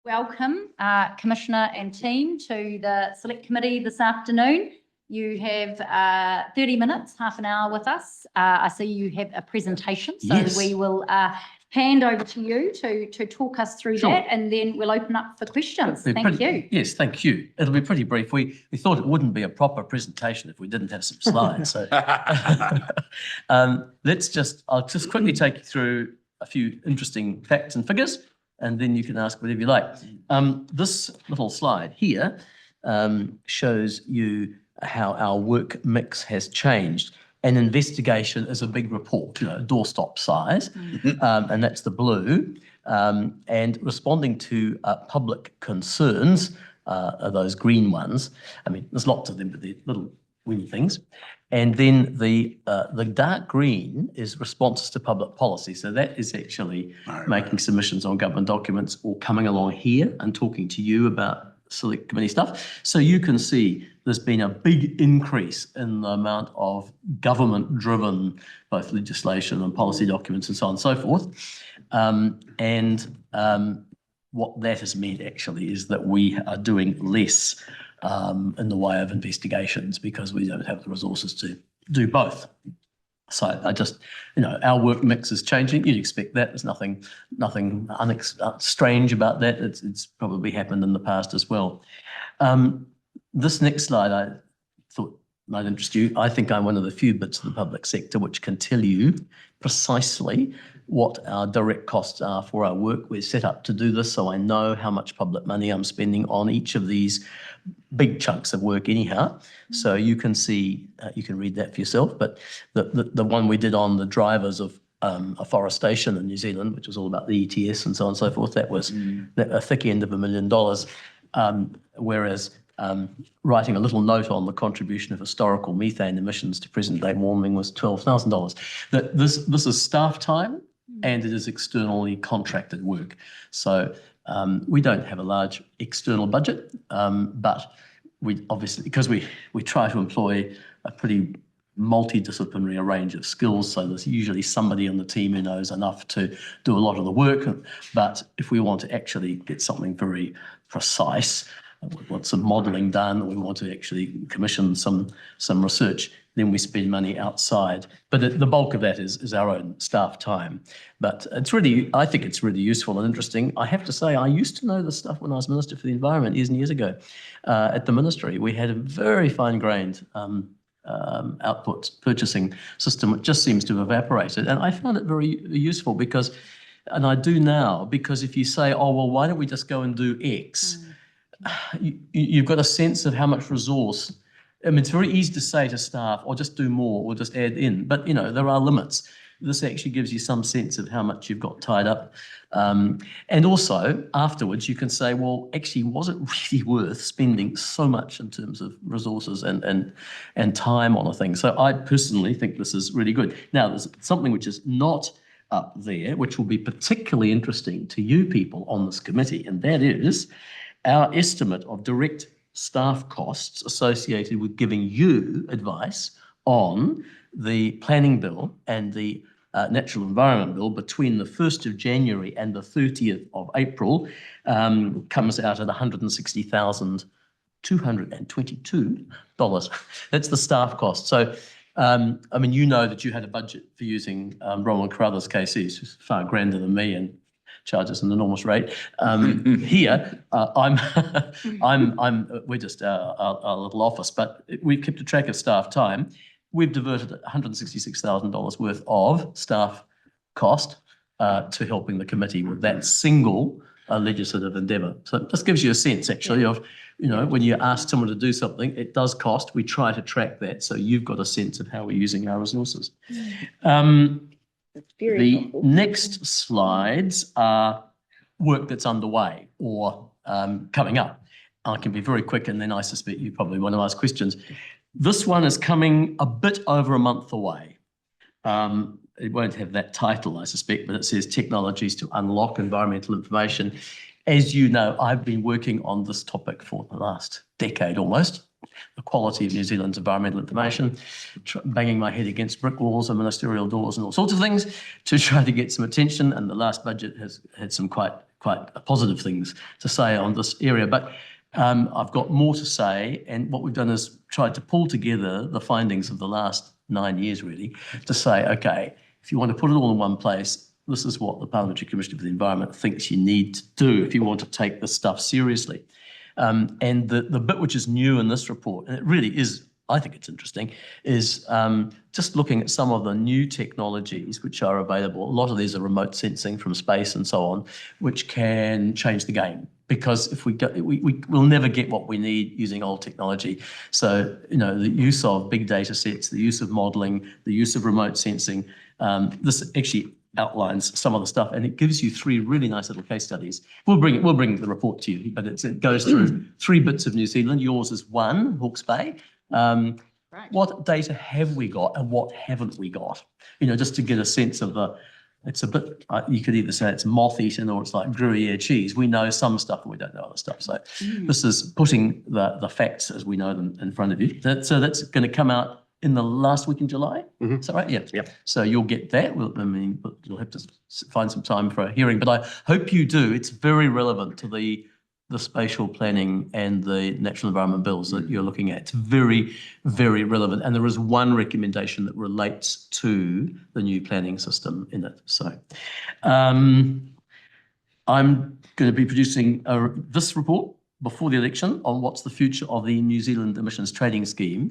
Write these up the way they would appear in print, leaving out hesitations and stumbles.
Welcome, Commissioner and team, to the Select Committee this afternoon. You have 30 minutes, half an hour with us. I see you have a presentation, so Yes. we will hand over to you to talk us through that, and then we'll open up for questions. Thank you. Yes, thank you. It'll be pretty brief. We thought it wouldn't be a proper presentation if we didn't have some slides. So I'll just quickly take you through a few interesting facts and figures, and then you can ask whatever you like. This little slide here shows you how our work mix has changed. An investigation is a big report, doorstop size, and that's the blue. And responding to public concerns are those green ones. I mean, there's lots of them, but they're little wee things. And then the dark green is responses to public policy. So that is actually making submissions on government documents or coming along here and talking to you about Select Committee stuff. So you can see there's been a big increase in the amount of government-driven both legislation and policy documents and so on and so forth. What that has meant actually is that we are doing less in the way of investigations because we don't have the resources to do both. So I just, our work mix is changing. You'd expect that. There's nothing strange about that. It's probably happened in the past as well. This next slide I thought might interest you. I think I'm one of the few bits of the public sector which can tell you precisely what our direct costs are for our work. We're set up to do this, so I know how much public money I'm spending on each of these big chunks of work anyhow. So you can see, you can read that for yourself, but the one we did on the drivers of afforestation in New Zealand, which was all about the ETS and so on and so forth, that was a thick end of $1 million, whereas writing a little note on the contribution of historical methane emissions to present day warming was $12,000. This is staff time and it is externally contracted work. So we don't have a large external budget, but we obviously, because we try to employ a pretty multidisciplinary range of skills, so there's usually somebody on the team who knows enough to do a lot of the work. But if we want to actually get something very precise, we want some modelling done, or we want to actually commission some research, then we spend money outside. But the bulk of that is our own staff time. But I think it's really useful and interesting. I have to say, I used to know this stuff when I was Minister for the Environment years and years ago. At the Ministry, we had a very fine-grained output purchasing system, which just seems to have evaporated. And I found it very useful because, and I do now, because if you say, oh, well, why don't we just go and do X? You've got a sense of how much resource. I mean, it's very easy to say to staff, or just do more, or just add in. But, there are limits. This actually gives you some sense of how much you've got tied up. And also, afterwards, you can say, well, actually, was it really worth spending so much in terms of resources and time on a thing? So I personally think this is really good. Now, there's something which is not up there, which will be particularly interesting to you people on this committee, and that is our estimate of direct staff costs associated with giving you advice on the planning bill and the natural environment bill between the 1st of January and the 30th of April comes out at $160,222. That's the staff cost. So, I mean, you know that you had a budget for using Roland Carruthers KCs, who's far grander than me and charges an enormous rate. Here, we're just our little office, but we've kept a track of staff time. We've diverted $166,000 worth of staff cost to helping the committee with that single legislative endeavour. So it just gives you a sense, actually, of, when you ask someone to do something, it does cost. We try to track that, so you've got a sense of how we're using our resources. The next slides are work that's underway or coming up. I can be very quick, and then I suspect you probably want to ask questions. This one is coming a bit over a month away. It won't have that title, I suspect, but it says Technologies to Unlock Environmental Information. As you know, I've been working on this topic for the last decade almost. The quality of New Zealand's environmental information, banging my head against brick walls and ministerial doors and all sorts of things to try to get some attention. And the last budget has had some quite quite positive things to say on this area. But I've got more to say, and what we've done is tried to pull together the findings of the last 9 years, really, to say, okay, if you want to put it all in one place, this is what the Parliamentary Commission for the Environment thinks you need to do if you want to take this stuff seriously. And the bit which is new in this report, and it really is, I think it's interesting, is just looking at some of the new technologies which are available. A lot of these are remote sensing from space and so on, which can change the game. Because if we go, we'll never get what we need using old technology. So, you know, the use of big data sets, the use of modelling, the use of remote sensing, this actually outlines some of the stuff, and it gives you 3 really nice little case studies. We'll bring the report to you, but it goes through 3 bits of New Zealand. Yours is 1, Hawke's Bay. Right. What data have we got and what haven't we got? You know, just to get a sense of it's a bit, you could either say it's moth-eaten or it's like Gruyere cheese. We know some stuff and we don't know other stuff. So this is putting the facts as we know them in front of you. So that's going to come out in the last week in July. Is that right? Yeah. Yep. So you'll get that. You'll have to find some time for a hearing, but I hope you do. It's very relevant to the spatial planning and the natural environment bills that you're looking at. It's very, very relevant. And there is one recommendation that relates to the new planning system in it. So I'm going to be producing this report before the election on what's the future of the New Zealand emissions trading scheme,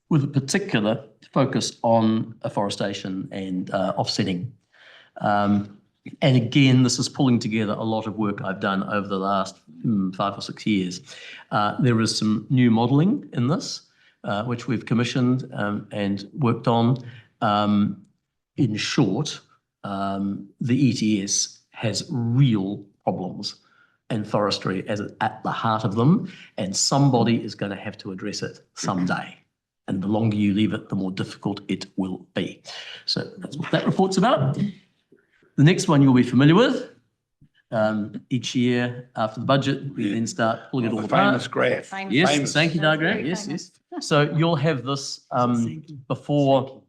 with a particular focus on afforestation and offsetting. And again, this is pulling together a lot of work I've done over the last 5 or 6 years. There is some new modelling in this, which we've commissioned and worked on. In short, the ETS has real problems and forestry as at the heart of them, and somebody is going to have to address it someday. And the longer you leave it, the more difficult it will be. So that's what that report's about. The next one you'll be familiar with. Each year after the budget, we then start pulling it all apart. Famous graph. Yes, the Famous. Sankey diagram. Very Yes, famous. yes. So you'll have this before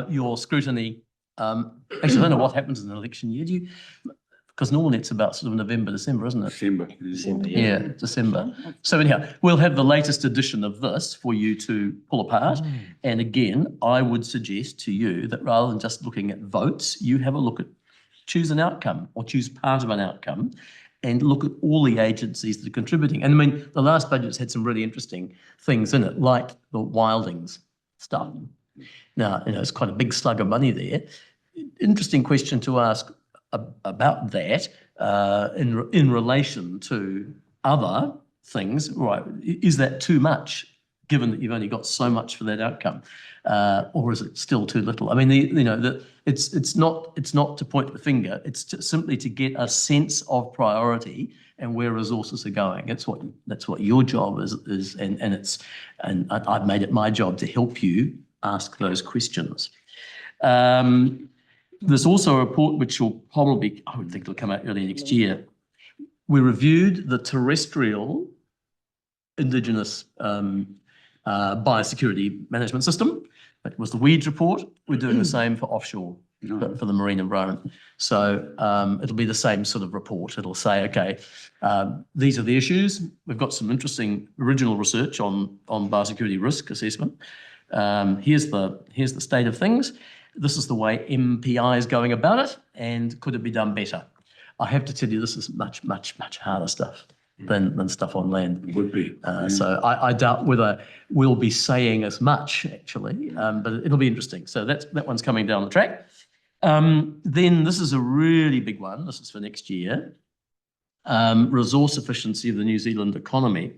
your scrutiny. Actually, I don't know what happens in an election year. Do you? Because normally it's about sort of November, December, isn't it? December. Yeah, December. So anyhow, we'll have the latest edition of this for you to pull apart. And again, I would suggest to you that rather than just looking at votes, you have a look at, choose an outcome or choose part of an outcome and look at all the agencies that are contributing. And I mean, the last budget's had some really interesting things in it, like the wildings stuff. Now, you know, it's quite a big slug of money there. Interesting question to ask about that in relation to other things, right? Is that too much, given that you've only got so much for that outcome, or is it still too little? I mean, it's not to point the finger. It's simply to get a sense of priority and where resources are going. That's what your job is, and I've made it my job to help you ask those questions. There's also a report which will probably, I would think it'll come out early next year. We reviewed the terrestrial Indigenous biosecurity management system. That was the weeds report. We're doing the same for offshore, for the marine environment. So it'll be the same sort of report. It'll say, okay, these are the issues. We've got some interesting original research on biosecurity risk assessment. Here's the state of things. This is the way MPI is going about it, and could it be done better? I have to tell you, this is much, much, much harder stuff than stuff on land. It would be. So I doubt whether we'll be saying as much, actually, but it'll be interesting. So that one's coming down the track. Then this is a really big one. This is for next year. Resource efficiency of the New Zealand economy.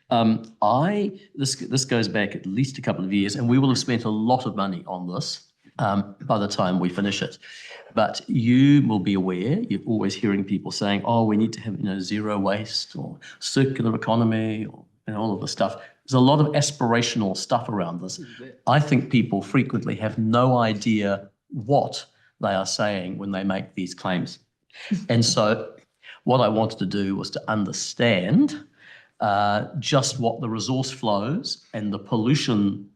This goes back at least a couple of years, and we will have spent a lot of money on this by the time we finish it. But you will be aware, you're always hearing people saying, oh, we need to have, zero waste or circular economy or all of this stuff. There's a lot of aspirational stuff around this. I think people frequently have no idea what they are saying when they make these claims. And so what I wanted to do was to understand just what the resource flows and the pollution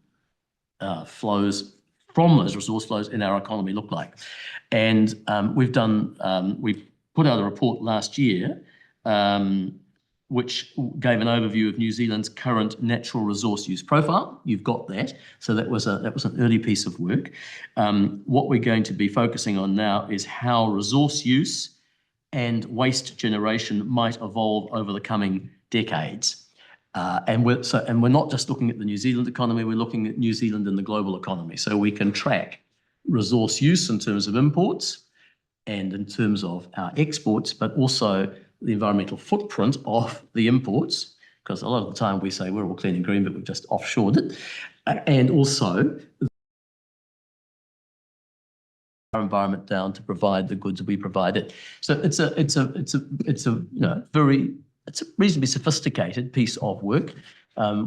flows from those resource flows in our economy look like. And we've put out a report last year, which gave an overview of New Zealand's current natural resource use profile. You've got that. So that was an early piece of work. What we're going to be focusing on now is how resource use and waste generation might evolve over the coming decades. And we're not just looking at the New Zealand economy, we're looking at New Zealand and the global economy. So we can track resource use in terms of imports and in terms of our exports, but also the environmental footprint of the imports, because a lot of the time we say we're all clean and green, but we've just offshored it, and also our environment down to provide the goods we provided. So it's a reasonably sophisticated piece of work.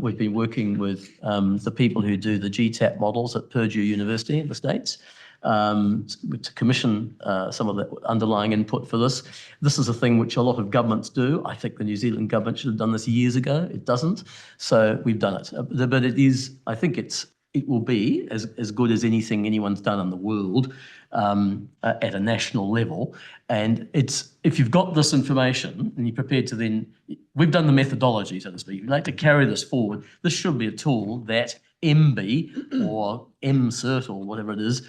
We've been working with the people who do the GTAP models at Purdue University in the States to commission some of the underlying input for this. This is a thing which a lot of governments do. I think the New Zealand government should have done this years ago. It doesn't. So we've done it. But it is, I think it will be as good as anything anyone's done in the world at a national level. And if you've got this information and you're prepared to then, we've done the methodology, so to speak. If you'd like to carry this forward, this should be a tool that MB or MCert or whatever it is,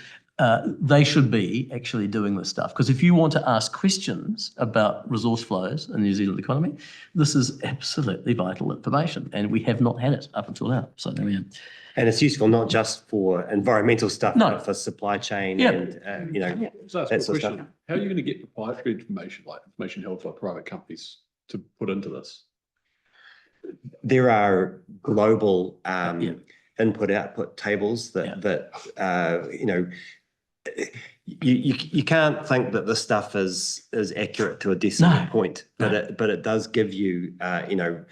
they should be actually doing this stuff. Because if you want to ask questions about resource flows in the New Zealand economy, this is absolutely vital information. And we have not had it up until now. So there we are. And it's useful not just for environmental stuff, but for supply chain and, So that's a question. How are you going to get proprietary information, like information held by private companies, to put into this? There are global input-output tables that you can't think that this stuff is accurate to a decimal point, but it does give you a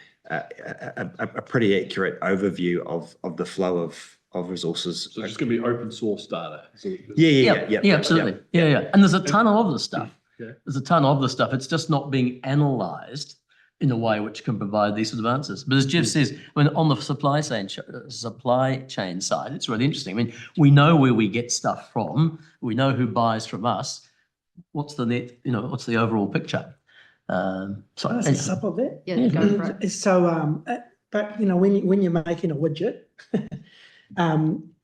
pretty accurate overview of the flow of resources. So it's just going to be open source data. Yeah, absolutely. Yeah. And there's a ton of this stuff. Yeah. There's a ton of this stuff. It's just not being analysed in a way which can provide these sort of answers. But as Geoff says, when on the supply chain side, it's really interesting. I mean, we know where we get stuff from. We know who buys from us. What's the net? What's the overall picture? Sorry, up of that. Yeah, go for it. So, but when you're making a widget,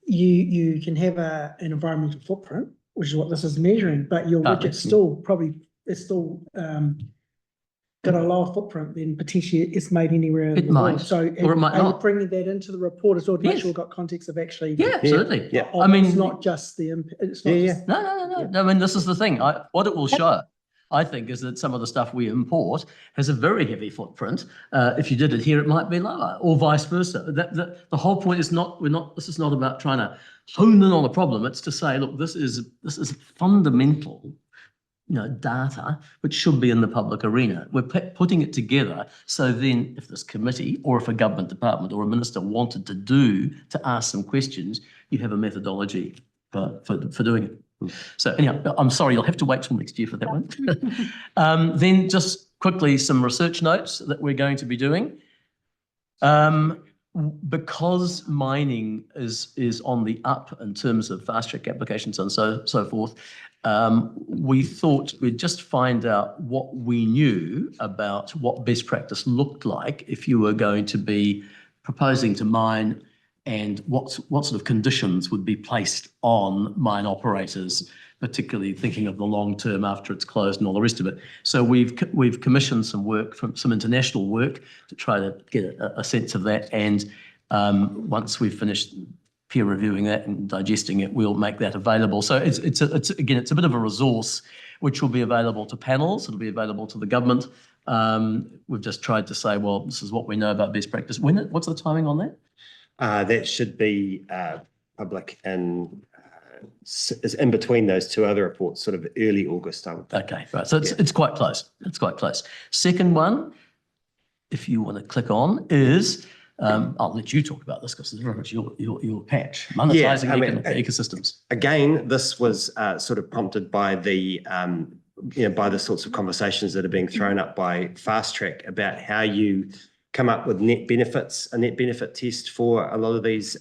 you can have an environmental footprint, which is what this is measuring. But your widget's still got a lower footprint than potentially it's made anywhere in the world. So, or it might not. Bringing that into the report as well to make sure we've got context of actually. Yeah, absolutely. Yeah. I mean, it's not just the. It's not just, No. I mean, this is the thing. What it will show, I think, is that some of the stuff we import has a very heavy footprint. If you did it here, it might be lower, or vice versa. The whole point is this is not about trying to hone in on a problem. It's to say, look, this is fundamental, data which should be in the public arena. We're putting it together so then if this committee or if a government department or a minister wanted to ask some questions, you have a methodology for doing it. So anyhow, I'm sorry, you'll have to wait till next year for that one. Then just quickly, some research notes that we're going to be doing. Because mining is on the up in terms of fast track applications and so forth, we thought we'd just find out what we knew about what best practice looked like if you were going to be proposing to mine, and what sort of conditions would be placed on mine operators, particularly thinking of the long term after it's closed and all the rest of it. So we've commissioned some work, from some international work, to try to get a sense of that. And once we've finished peer reviewing that and digesting it, we'll make that available. So it's again, it's a bit of a resource which will be available to panels. It'll be available to the government. We've just tried to say, well, this is what we know about best practice. What's the timing on that? That should be public and is in between those two other reports, sort of early August, I would think. Okay, right. So it's quite close. It's quite close. Second one, if you want to click on, is I'll let you talk about this because it's very much your patch, monetizing ecosystems. Again, this was sort of prompted by the by the sorts of conversations that are being thrown up by Fast Track about how you come up with net benefits, a net benefit test for a lot of these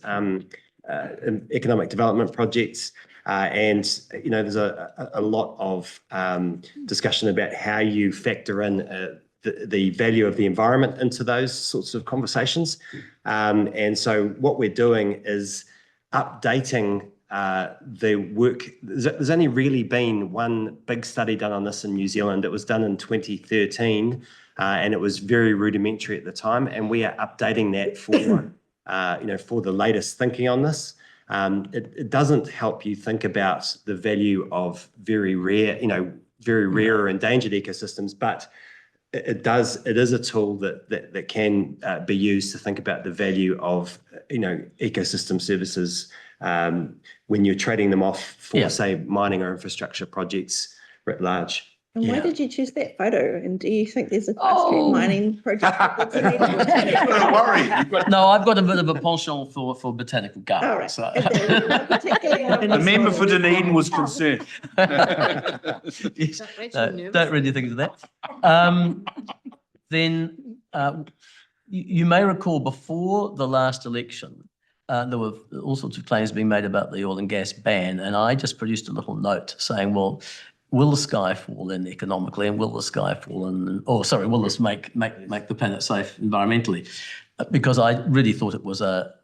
economic development projects. And, there's a lot of discussion about how you factor in the value of the environment into those sorts of conversations. And so what we're doing is updating the work. There's only really been one big study done on this in New Zealand. It was done in 2013, and it was very rudimentary at the time. And we are updating that for, for the latest thinking on this. It doesn't help you think about the value of very rare or endangered ecosystems, but it is a tool that can be used to think about the value of ecosystem services when you're trading them off for say mining or infrastructure projects writ large. And why did you choose that photo? And do you think there's a fast street mining project? Don't worry. No, I've got a bit of a penchant for botanical gardens. All right. So. The member for Dunedin was concerned. Yes, don't really think of that. Then you may recall before the last election, there were all sorts of claims being made about the oil and gas ban, and I just produced a little note saying, well, will the sky fall in economically, and will the sky fall in, will this make the planet safe environmentally? Because I really thought it was a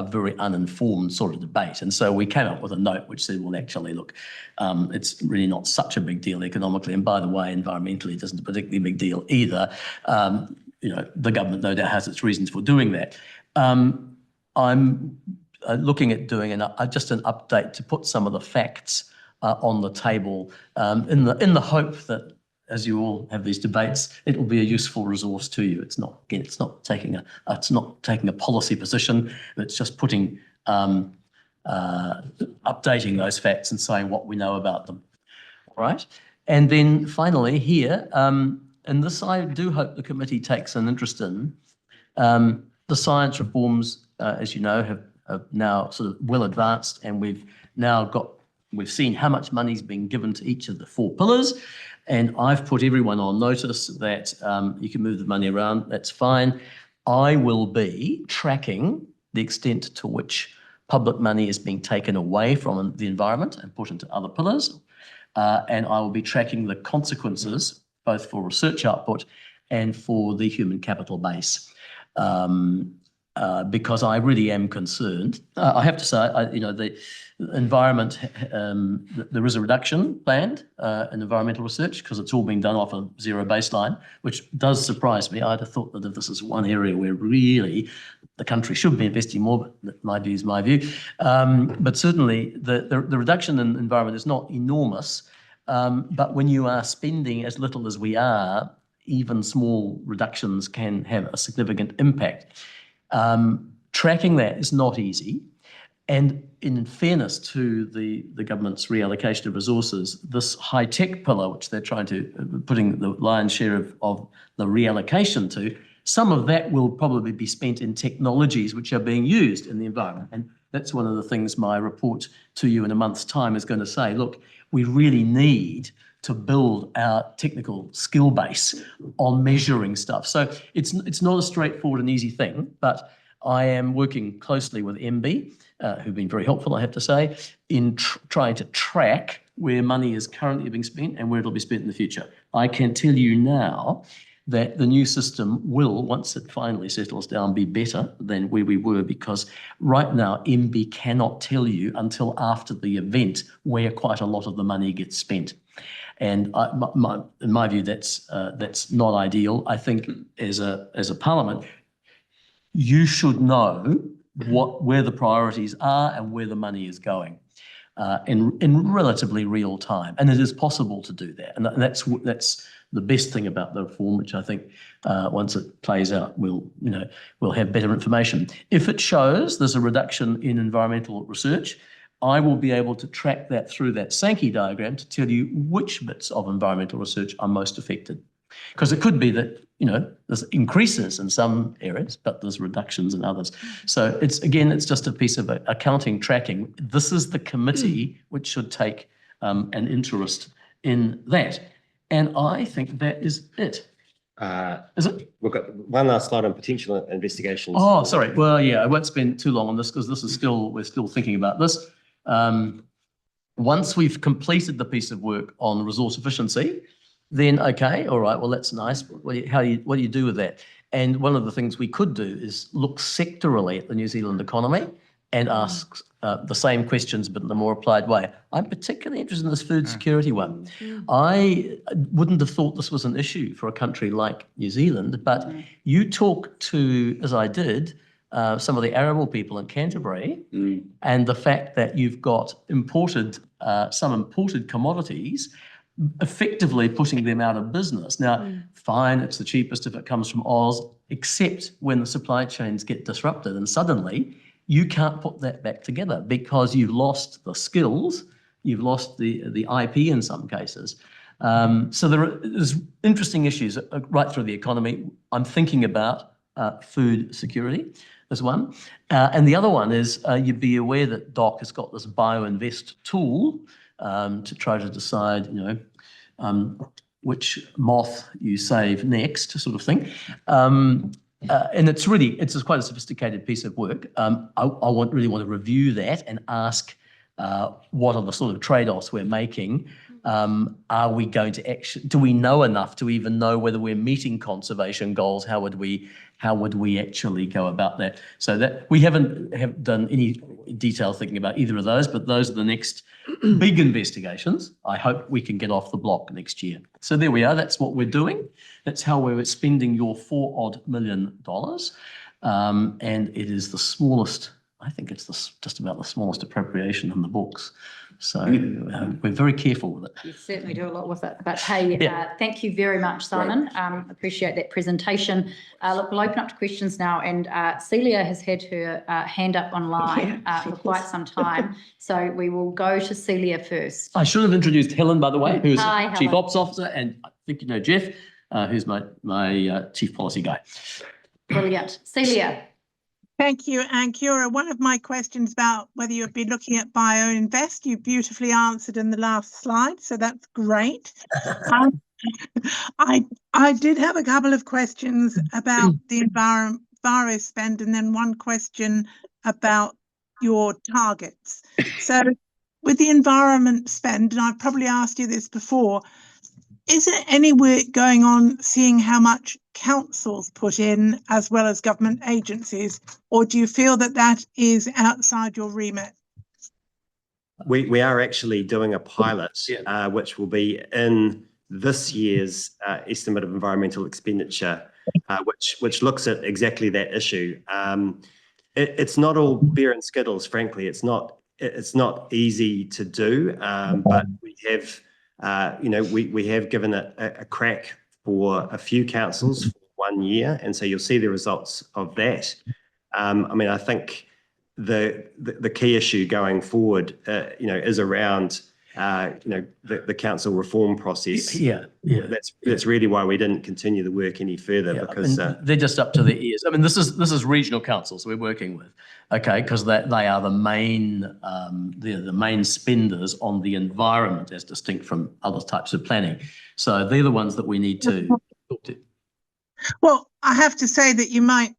very uninformed sort of debate. And so we came up with a note which said, well, actually, look, it's really not such a big deal economically. And by the way, environmentally, it isn't a particularly big deal either. The government no doubt has its reasons for doing that. I'm looking at doing just an update to put some of the facts on the table in the hope that as you all have these debates, it will be a useful resource to you. It's not taking a policy position. It's just putting updating those facts and saying what we know about them. All right. And then finally here, and this I do hope the committee takes an interest in, the science reforms, as you know, have now sort of well advanced, and we've seen how much money's been given to each of the 4 pillars. And I've put everyone on notice that you can move the money around, that's fine. I will be tracking the extent to which public money is being taken away from the environment and put into other pillars. And I will be tracking the consequences, both for research output and for the human capital base. Because I really am concerned. I have to say, the environment, there is a reduction planned in environmental research because it's all being done off a zero baseline, which does surprise me. I'd have thought that if this is one area where really the country should be investing more, but my view is my view. But certainly the reduction in environment is not enormous, but when you are spending as little as we are, even small reductions can have a significant impact. Tracking that is not easy. And in fairness to the government's reallocation of resources, this high-tech pillar, which they're trying to, putting the lion's share of the reallocation to, some of that will probably be spent in technologies which are being used in the environment. And that's one of the things my report to you in a month's time is going to say, look, we really need to build our technical skill base on measuring stuff. So it's not a straightforward and easy thing, but I am working closely with MB, who've been very helpful, I have to say, in trying to track where money is currently being spent and where it'll be spent in the future. I can tell you now that the new system will, once it finally settles down, be better than where we were, because right now MB cannot tell you until after the event where quite a lot of the money gets spent. And in my view, that's not ideal. I think as a parliament, you should know where the priorities are and where the money is going in relatively real time. And it is possible to do that. And that's the best thing about the reform, which I think once it plays out, we'll have better information. If it shows there's a reduction in environmental research, I will be able to track that through that Sankey diagram to tell you which bits of environmental research are most affected. Because it could be that, there's increases in some areas, but there's reductions in others. So it's just a piece of accounting tracking. This is the committee which should take an interest in that. And I think that is it. Is it? We've got one last slide on potential investigations. Oh, sorry. Well, yeah, I won't spend too long on this because we're still thinking about this. Once we've completed the piece of work on resource efficiency, then okay, all right, well, that's nice. What do you do with that? And one of the things we could do is look sectorally at the New Zealand economy and ask the same questions, but in a more applied way. I'm particularly interested in this food security one. I wouldn't have thought this was an issue for a country like New Zealand, but you talk to, as I did, some of the Arable people in Canterbury, and the fact that you've got some imported commodities, effectively putting them out of business. Now, fine, it's the cheapest if it comes from Oz, except when the supply chains get disrupted and suddenly you can't put that back together because you've lost the skills, you've lost the IP in some cases. So there's interesting issues right through the economy. I'm thinking about food security as one. And the other one is you'd be aware that DOC has got this BioInvest tool to try to decide, which moth you save next, sort of thing. And it's quite a sophisticated piece of work. I really want to review that and ask what are the sort of trade-offs we're making. Are we going to do we know enough to even know whether we're meeting conservation goals? How would we actually go about that? So that we haven't done any detailed thinking about either of those, but those are the next big investigations. I hope we can get off the block next year. So there we are. That's what we're doing. That's how we're spending your $4 million. And it is the smallest, I think it's just about the smallest appropriation in the books. So we're very careful with it. You certainly do a lot with it. But hey, thank you very much, Simon. Appreciate that presentation. Look, we'll open up to questions now. And Celia has had her hand up online for quite some time. So we will go to Celia first. I should have introduced Helen, by the way, who's Hi, Chief Helen. Ops Officer. And I think you know Geoff, who's my Chief Policy guy. Brilliant. Celia. Thank you, and Kia. One of my questions about whether you'd be looking at BioInvest, you beautifully answered in the last slide, so that's great. I did have a couple of questions about the enviro spend, and then one question about your targets. So with the environment spend, and I've probably asked you this before, is there any work going on seeing how much councils put in as well as government agencies, or do you feel that that is outside your remit? We are actually doing a pilot, which will be in this year's estimate of environmental expenditure, which looks at exactly that issue. It's not all beer and skittles, frankly. It's not easy to do, but we have. We have given it a crack for a few councils for 1 year, and so you'll see the results of that. I think the key issue going forward, is around, the council reform process. Yeah. That's really why we didn't continue the work any further, because they're just up to their ears. This is regional councils we're working with, okay, because they are the main spenders on the environment as distinct from other types of planning. So they're the ones that we need to talk to. Well, I have to say that you might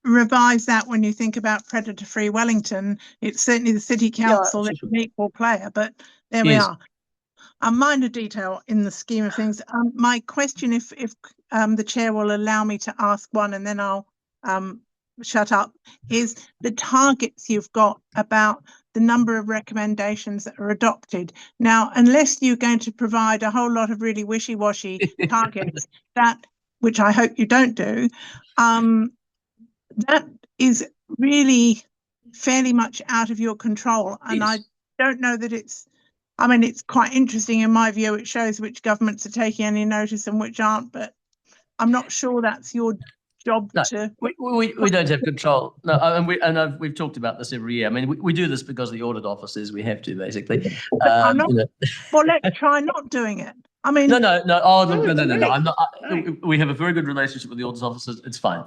revise that when you think about predator-free Wellington. It's certainly the city council that's an equal player, but there we are. A minor detail in the scheme of things. My question, if the chair will allow me to ask one, and then I'll shut up, is the targets you've got about the number of recommendations that are adopted. Now, unless you're going to provide a whole lot of really wishy-washy targets, which I hope you don't do, that is really fairly much out of your control. And yes. I don't know that it's quite interesting in my view. It shows which governments are taking any notice and which aren't, but I'm not sure that's your job to. We don't have control. No, and we've talked about this every year. We do this because the audit office says we have to, basically. Well, let's try not doing it. No. No. I'm not. We have a very good relationship with the audit officers. It's fine.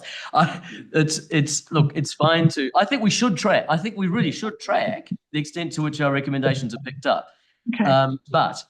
It's fine to. I think we should track. I think we really should track the extent to which our recommendations are picked up. Okay. But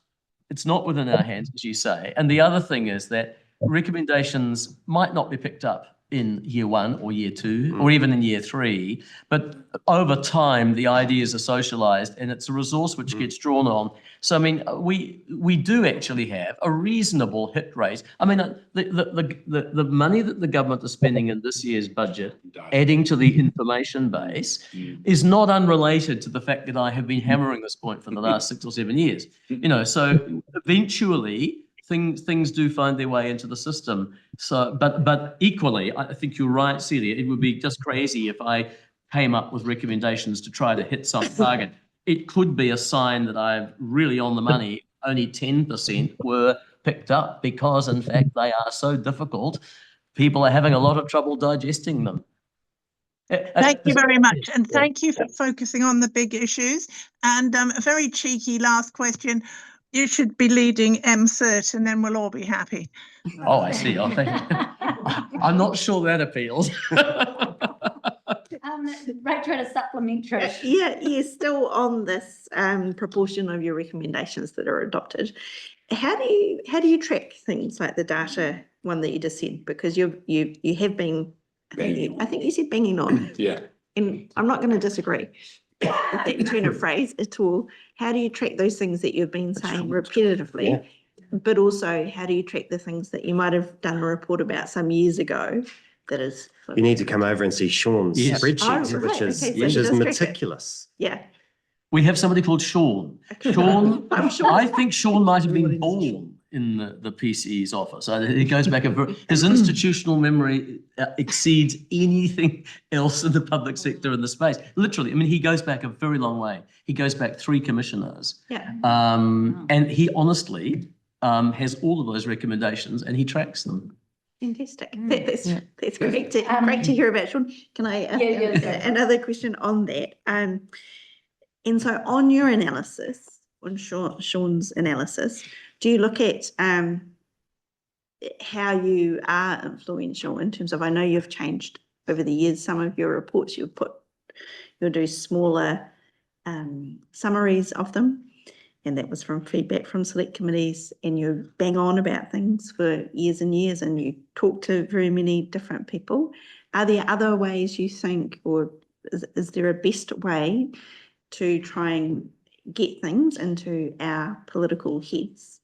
it's not within our hands, as you say. And the other thing is that recommendations might not be picked up in year 1 or year 2 or even in year 3. But over time, the ideas are socialised and it's a resource which gets drawn on. So, I mean, we do actually have a reasonable hit rate. I mean, the money that the government is spending in this year's budget, adding to the information base, is not unrelated to the fact that I have been hammering this point for the last 6 or 7 years. You know, so eventually things do find their way into the system. So, but equally, I think you're right, Celia. It would be just crazy if I came up with recommendations to try to hit some target. It could be a sign that I'm really on the money. Only 10% were picked up because, in fact, they are so difficult. People are having a lot of trouble digesting them. Thank you very much. And thank you for focusing on the big issues. And a very cheeky last question. You should be leading MCERT and then we'll all be happy. Oh, I see. Oh, thank you. I'm not sure that appeals. Rachel had a supplementary. Yeah, still on this proportion of your recommendations that are adopted. How do you track things like the data one that you just said? Because you have been, I think you said banging on. Yeah. And I'm not going to disagree with that turn of phrase at all. How do you track those things that you've been saying repetitively? Yeah. But also, how do you track the things that you might have done a report about some years ago that is... You need to come over and see Sean's spreadsheet, Oh, right. which is Okay, so meticulous. Yeah. We have somebody called Sean. Sean, I'm sure. I think Sean might have been born in the PCE's office. It goes back his institutional memory exceeds anything else in the public sector in the space. Literally, I mean, he goes back a very long way. He goes back 3 commissioners. Yeah. And he honestly has all of those recommendations and he tracks them. Fantastic. That's great to hear about, Sean. Can I another question on that? And so on your analysis, on Sean's analysis, do you look at how you are influential in terms of, I know you've changed over the years, some of your reports you'll do smaller summaries of them, and that was from feedback from select committees, and you bang on about things for years and years and you talk to very many different people. Are there other ways you think, or is there a best way to try and get things into our political heads,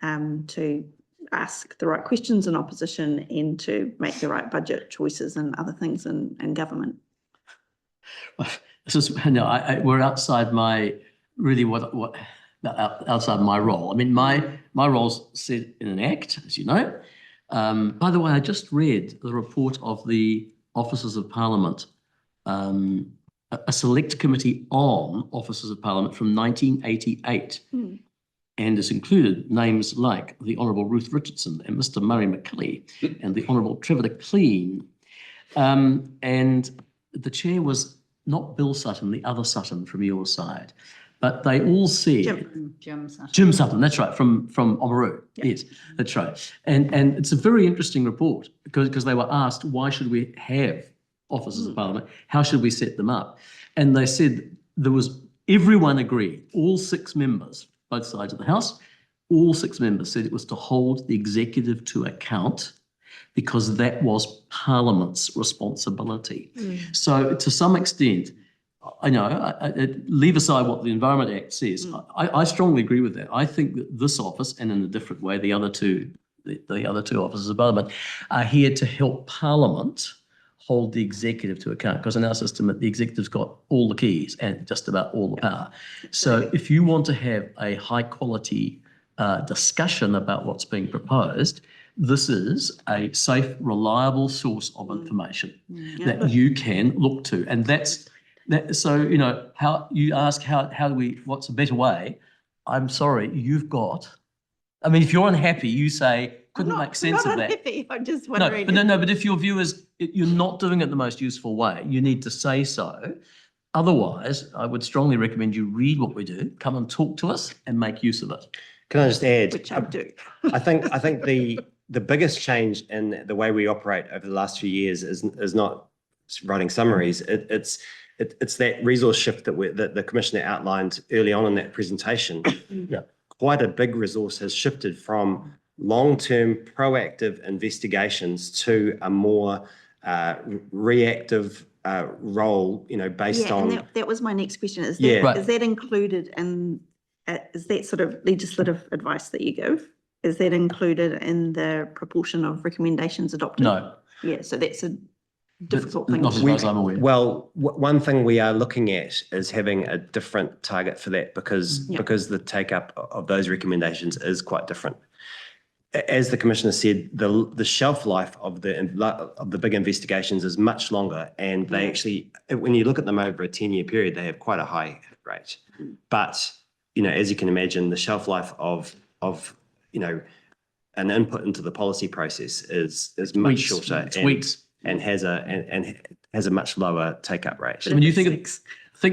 to ask the right questions in opposition and to make the right budget choices and other things in government? This is, we're outside my, really outside my role. I mean, my role's set in an act, as you know. By the way, I just read the report of the Officers of Parliament, a select committee on Officers of Parliament from 1988. And it's included names like the Honourable Ruth Richardson and Mr. Murray McCully and the Honourable Trevor de Cleen. And the chair was not Bill Sutton, the other Sutton from your side. But they all said... Jim Sutton, that's right, from Oamaru. Yep. Yes, that's right. And it's a very interesting report because they were asked, why should we have Officers of Parliament? How should we set them up? And they said everyone agreed, all 6 members, both sides of the House, all 6 members said it was to hold the executive to account because that was Parliament's responsibility. So to some extent, I know, leave aside what the Environment Act says, I strongly agree with that. I think that this office, and in a different way, the other two officers of Parliament, are here to help Parliament hold the executive to account, because in our system, the executive's got all the keys and just about all the power. So if you want to have a high quality discussion about what's being proposed, this is a safe, reliable source of information that you can look to. And that's that. So, you know, how you ask, what's a better way? I'm sorry, you've got, I mean, if you're unhappy, you say, couldn't make sense of that. Unhappy. I'm just wondering. But if your view is you're not doing it the most useful way, you need to say so. Otherwise, I would strongly recommend you read what we do, come and talk to us and make use of it. Can I just add? Which I do. I think the biggest change in the way we operate over the last few years is not writing summaries. It's that resource shift that the Commissioner outlined early on in that presentation. Yeah. Quite a big resource has shifted from long-term proactive investigations to a more reactive role, based Yeah, on. and that was my next question. Is Yeah. that, Right. is that included in, is that sort of legislative advice that you give? Is that included in the proportion of recommendations adopted? No, Yeah, so that's a difficult thing. not as to far as I'm aware. Well, one thing we are looking at is having a different target for that because Yeah. the take up of those recommendations is quite different. As the Commissioner said, the shelf life of the big investigations is much longer, and they actually, when you look at them over a 10-year period, they have quite a high hit rate. But as you can imagine, the shelf life of an input into the policy process is much Weeks. shorter. It's weeks. And has a much lower take-up rate. When you think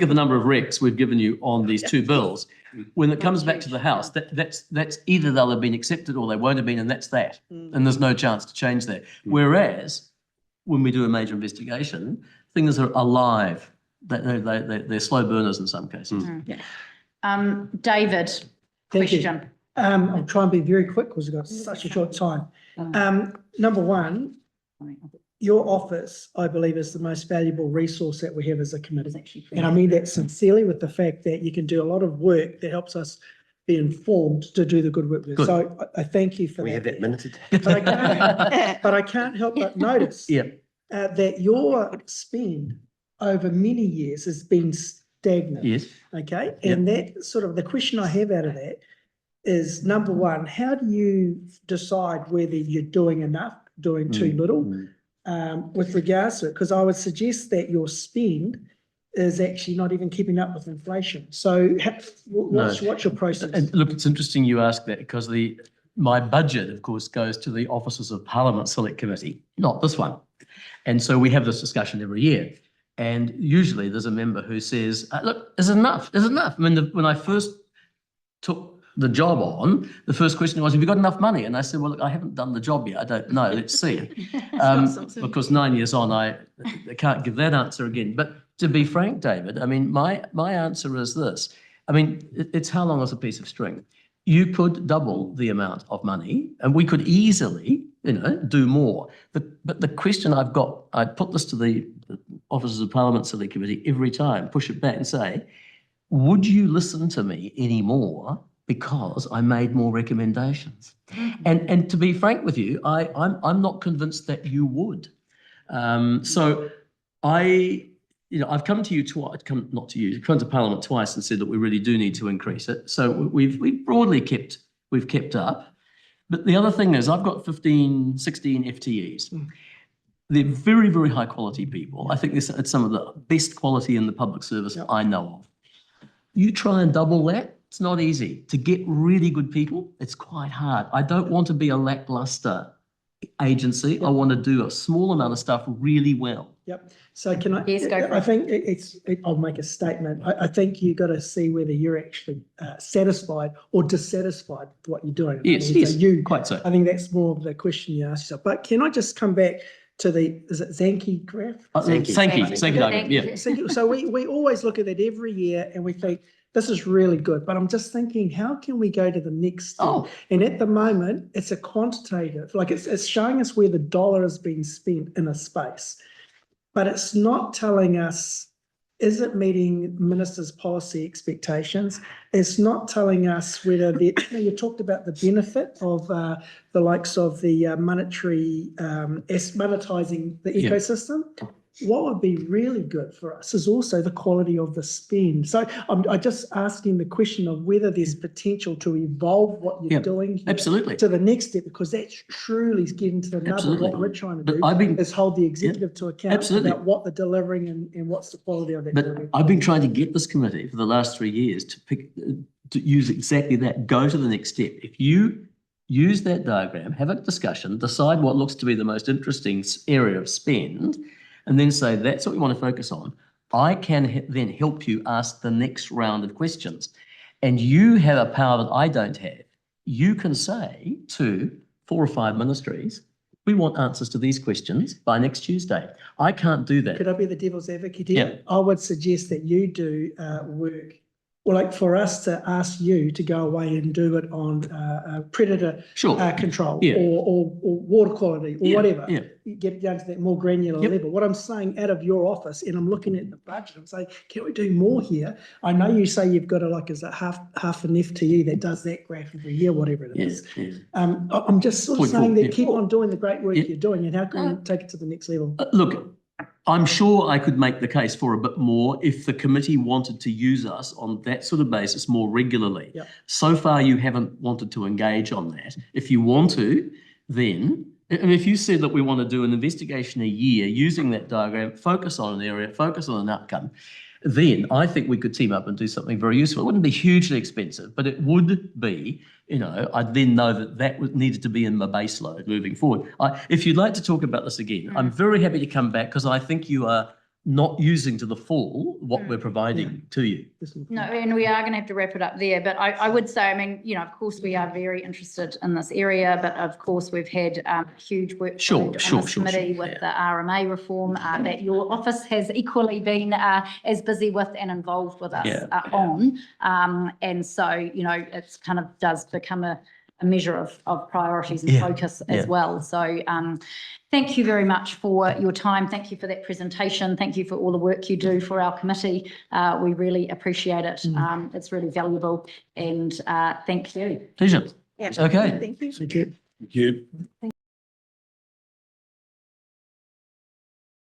of the number of recs we've given you on these two bills, when it comes back to the House, that's either they'll have been accepted or they won't have been, and that's that. And there's no chance to change that. Whereas when we do a major investigation, things are alive. They're slow burners in some cases. David, Thank you. question. I'll try and be very quick because we've got such a short time. Number one, your office, I believe, is the most valuable resource that we have as a committee. And I mean that sincerely, with the fact that you can do a lot of work that helps us be informed to do the good work. Good. So I thank you for We that. have that minuted. But I can't help but notice that your spend over many years has been stagnant. Yes. Okay. And that sort of the question I have out of that is, number one, how do you decide whether you're doing enough, doing too little, with regards to it? Because I would suggest that your spend is actually not even keeping up with inflation. So what's your process? And look, it's interesting you ask that because my budget, of course, goes to the Officers of Parliament Select Committee, not this one. And so we have this discussion every year. And usually there's a member who says, look, is it enough? Is it enough? I mean, when I first took the job on, the first question was, have you got enough money? And I said, well, look, I haven't done the job yet. I don't know. Let's see. Because 9 years on, I can't give that answer again. But to be frank, David, I mean, my answer is this. I mean, it's how long is a piece of string? You could double the amount of money and we could easily, do more. But the question I've got, I put this to the Officers of Parliament Select Committee every time, push it back and say, would you listen to me anymore because I made more recommendations? And to be frank with you, I'm not convinced that you would. So I've come to you come to Parliament twice and said that we really do need to increase it. So we've broadly kept up. But the other thing is I've got 15, 16 FTEs. They're very, very high quality people. I think it's some of the best quality in the public service I know of. You try and double that, it's not easy. To get really good people, it's quite hard. I don't want to be a lackluster agency. I want to do a small amount of stuff really well. Yep. So can I? Yes, go for I it. think I'll make a statement. I think you got to see whether you're actually satisfied or dissatisfied with what you're doing. Yes, quite so. I think that's more of the question you ask yourself. But can I just come back to is it Sankey graph? Sankey diagram, yeah. So we always look at that every year and we think, this is really good, but I'm just thinking, how can we go to the next step? And at the moment, it's a quantitative, like it's showing us where the dollar is being spent in a space, but it's not telling us, is it meeting ministers' policy expectations? It's not telling us whether you talked about the benefit of the likes of the monetary, monetizing the ecosystem. What would be really good for us is also the quality of the spend. So I'm just asking the question of whether there's potential to evolve what you're doing here to the next step, because that's truly getting to the nub of what we're trying to do, is hold the executive to account about what they're delivering and what's the quality of that. But I've been trying to get this committee for the last 3 years to use exactly that, go to the next step. If you use that diagram, have a discussion, decide what looks to be the most interesting area of spend, and then say, that's what we want to focus on. I can then help you ask the next round of questions. And you have a power that I don't have. You can say to 4 or 5 ministries, we want answers to these questions by next Tuesday. I can't do that. Could I be the devil's advocate here? Yeah. I would suggest that you do work Well, like for us to ask you to go away and do it on predator Sure. control Yeah. or water quality or Yeah, whatever, yeah. you get down to that more granular Yep. level. What I'm saying out of your office, and I'm looking at the budget, I'm saying, can we do more here? I know you say you've got is it half an FTE that does that graph every year, whatever it is. Yeah. I'm just sort of Point saying four, that yeah. keep on doing the great work Yeah. you're doing, and how can we take it to the next level? Look, I'm sure I could make the case for a bit more if the committee wanted to use us on that sort of basis more regularly. Yep. So far, you haven't wanted to engage on that. If you want to, then, and if you said that we want to do an investigation a year using that diagram, focus on an area, focus on an outcome, then I think we could team up and do something very useful. It wouldn't be hugely expensive, but it would be, I'd then know that needed to be in my base load moving forward. If you'd like to talk about this again, I'm very happy to come back because I think you are not using to the full what we're providing to you. No, and we are going to have to wrap it up there. But I would say, I mean, of course, we are very interested in this area, but of course, we've had huge work on this committee with the RMA reform that your office has equally been as busy with and involved with us on. And so, it's kind of does become a measure of priorities and focus as well. So thank you very much for your time. Thank you for that presentation. Thank you for all the work you do for our committee. We really appreciate it. It's really valuable. And thank you. Pleasure. Yeah. Okay. Thank you. Thank you. Thank you.